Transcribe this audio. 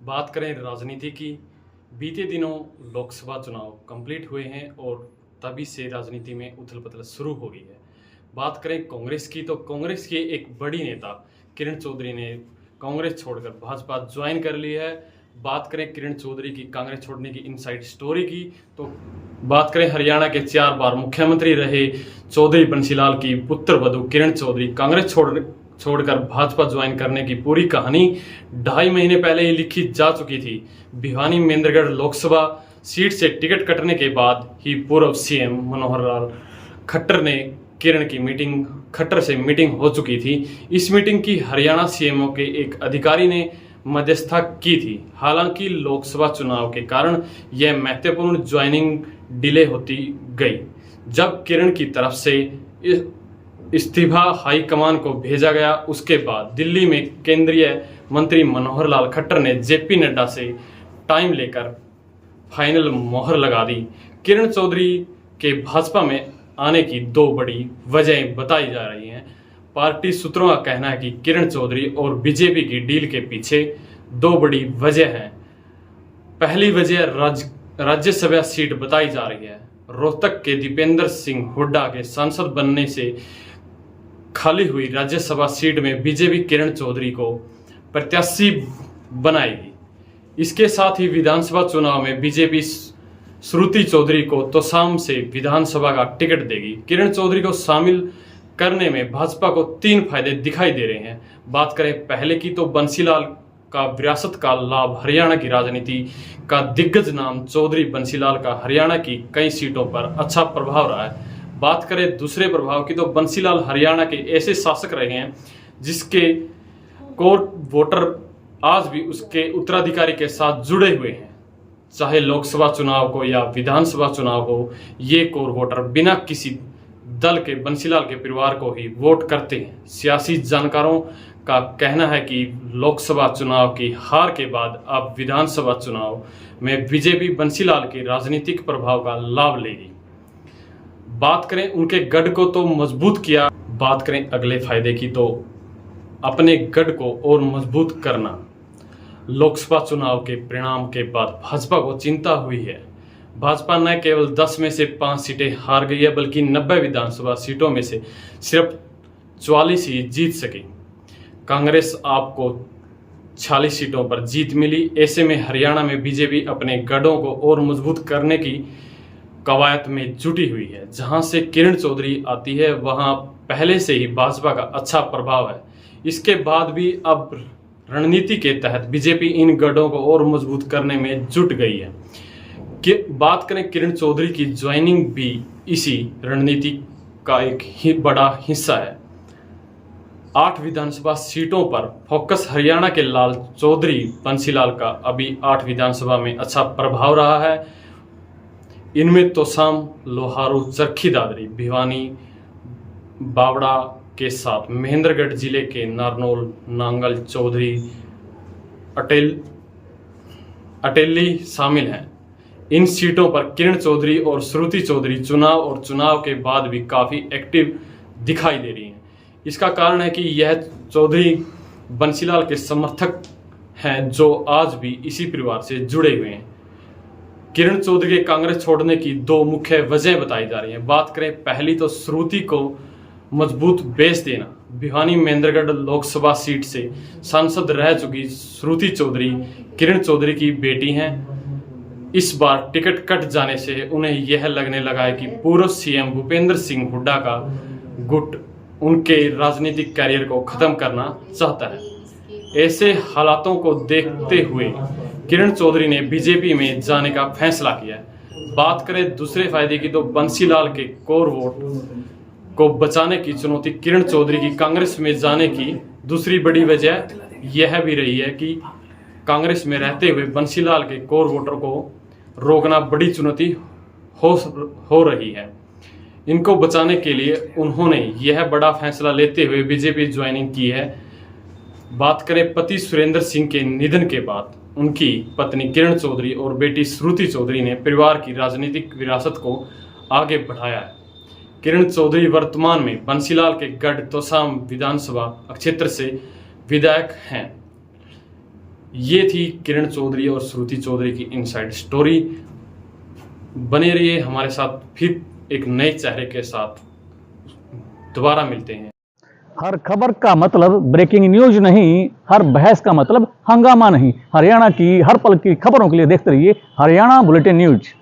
बात करें राजनीति की, बीते दिनों लोकसभा चुनाव कंप्लीट हुए हैं और तभी से राजनीति में उथल पुथल शुरू हो गई है। बात करें कांग्रेस की, तो कांग्रेस के एक बड़ी नेता किरण चौधरी ने कांग्रेस छोड़कर भाजपा ज्वाइन कर ली है। बात करें किरण चौधरी की कांग्रेस छोड़ने की इनसाइड स्टोरी की, तो बात करें हरियाणा के 4 बार मुख्यमंत्री रहे चौधरी बंसीलाल की पुत्र वधू किरण चौधरी कांग्रेस छोड़कर भाजपा ज्वाइन करने की पूरी कहानी 2.5 महीने पहले ही लिखी जा चुकी थी। भिवानी महेंद्रगढ़ लोकसभा सीट से टिकट कटने के बाद ही पूर्व सीएम मनोहर लाल खट्टर ने किरण की खट्टर से मीटिंग हो चुकी थी। इस मीटिंग की हरियाणा सीएमओ के एक अधिकारी ने मध्यस्थता की थी। हालांकि लोकसभा चुनाव के कारण यह महत्वपूर्ण ज्वाइनिंग डिले होती गई। जब किरण की तरफ से इस्तीफा हाईकमान को भेजा गया, उसके बाद दिल्ली में केंद्रीय मंत्री मनोहर लाल खट्टर ने जेपी नड्डा से टाइम लेकर फाइनल मोहर लगा दी। किरण चौधरी के भाजपा में आने की 2 बड़ी वजहें बताई जा रही हैं। पार्टी सूत्रों का कहना है कि किरण चौधरी और बीजेपी की डील के पीछे 2 बड़ी वजह हैं। पहली वजह राज्यसभा सीट बताई जा रही है। रोहतक के दीपेंद्र सिंह हुड्डा के सांसद बनने से खाली हुई राज्यसभा सीट में बीजेपी किरण चौधरी को प्रत्याशी बनाएगी। इसके साथ ही विधानसभा चुनाव में बीजेपी श्रुति चौधरी को तोसाम से विधानसभा का टिकट देगी। किरण चौधरी को शामिल करने में भाजपा को 3 फायदे दिखाई दे रहे हैं। बात करें पहले की, तो बंसीलाल का विरासत का लाभ। हरियाणा की राजनीति का दिग्गज नाम चौधरी बंसीलाल का हरियाणा की कई सीटों पर अच्छा प्रभाव रहा है। बात करें दूसरे प्रभाव की, तो बंसीलाल हरियाणा के ऐसे शासक रहे हैं जिसके कोर वोटर आज भी उसके उत्तराधिकारी के साथ जुड़े हुए हैं। चाहे लोकसभा चुनाव को या विधानसभा चुनाव हो, ये कोर वोटर बिना किसी दल के बंसीलाल के परिवार को ही वोट करते हैं। सियासी जानकारों का कहना है कि लोकसभा चुनाव की हार के बाद अब विधानसभा चुनाव में बीजेपी बंसीलाल के राजनीतिक प्रभाव का लाभ लेगी। बात करें उनके गढ़ को तो मजबूत किया। बात करें अगले फायदे की, तो अपने गढ़ को और मजबूत करना। लोकसभा चुनाव के परिणाम के बाद भाजपा को चिंता हुई है। भाजपा न केवल 10 में से 5 सीटें हार गई है, बल्कि 90 विधानसभा सीटों में से सिर्फ 44 ही जीत सकी। कांग्रेस आपको 46 सीटों पर जीत मिली। ऐसे में हरियाणा में बीजेपी अपने गढ़ों को और मजबूत करने की कवायद में जुटी हुई है। जहां से किरण चौधरी आती है, वहां पहले से ही भाजपा का अच्छा प्रभाव है। इसके बाद भी अब रणनीति के तहत बीजेपी इन गढ़ों को और मजबूत करने में जुट गई है। बात करें किरण चौधरी की, ज्वाइनिंग भी इसी रणनीति का एक ही बड़ा हिस्सा है। 8 विधानसभा सीटों पर फोकस। हरियाणा के लाल चौधरी बंसीलाल का अभी 8 विधानसभा में अच्छा प्रभाव रहा है। इनमें तोसाम, लोहारू, चरखी दादरी, भिवानी, बावड़ा के साथ महेंद्रगढ़ जिले के नारनौल, नांगल, चौधरी, अटेली शामिल हैं। इन सीटों पर किरण चौधरी और श्रुति चौधरी चुनाव के बाद भी काफी एक्टिव दिखाई दे रही हैं। इसका कारण है कि यह चौधरी बंसीलाल के समर्थक हैं जो आज भी इसी परिवार से जुड़े हुए हैं। किरण चौधरी के कांग्रेस छोड़ने की 2 मुख्य वजह बताई जा रही हैं। बात करें पहली, तो श्रुति को मजबूत बेस देना। भिवानी महेंद्रगढ़ लोकसभा सीट से सांसद रह चुकी श्रुति चौधरी किरण चौधरी की बेटी हैं। इस बार टिकट कट जाने से उन्हें यह लगने लगा है कि पूर्व सीएम भूपेंद्र सिंह हुड्डा का गुट उनके राजनीतिक करियर को खत्म करना चाहता है। ऐसे हालातों को देखते हुए किरण चौधरी ने बीजेपी में जाने का फैसला किया है। बात करें दूसरे फायदे की, तो बंसीलाल के कोर वोट को बचाने की चुनौती किरण चौधरी की कांग्रेस में जाने की दूसरी बड़ी वजह यह भी रही है कि कांग्रेस में रहते हुए बंसीलाल के कोर वोटर को रोकना बड़ी चुनौती हो रही है। इनको बचाने के लिए उन्होंने यह बड़ा फैसला लेते हुए बीजेपी ज्वाइनिंग की है। बात करें पति सुरेंद्र सिंह के निधन के बाद उनकी पत्नी किरण चौधरी और बेटी श्रुति चौधरी ने परिवार की राजनीतिक विरासत को आगे बढ़ाया है। किरण चौधरी वर्तमान में बंसीलाल के गढ़ तोसाम विधानसभा क्षेत्र से विधायक हैं। ये थी किरण चौधरी और श्रुति चौधरी की इनसाइड स्टोरी। बने रहिए हमारे साथ, फिर एक नए चेहरे के साथ दोबारा मिलते हैं। हर खबर का मतलब ब्रेकिंग न्यूज नहीं, हर बहस का मतलब हंगामा नहीं। हरियाणा की हर पल की खबरों के लिए देखते रहिए हरियाणा बुलेटिन न्यूज।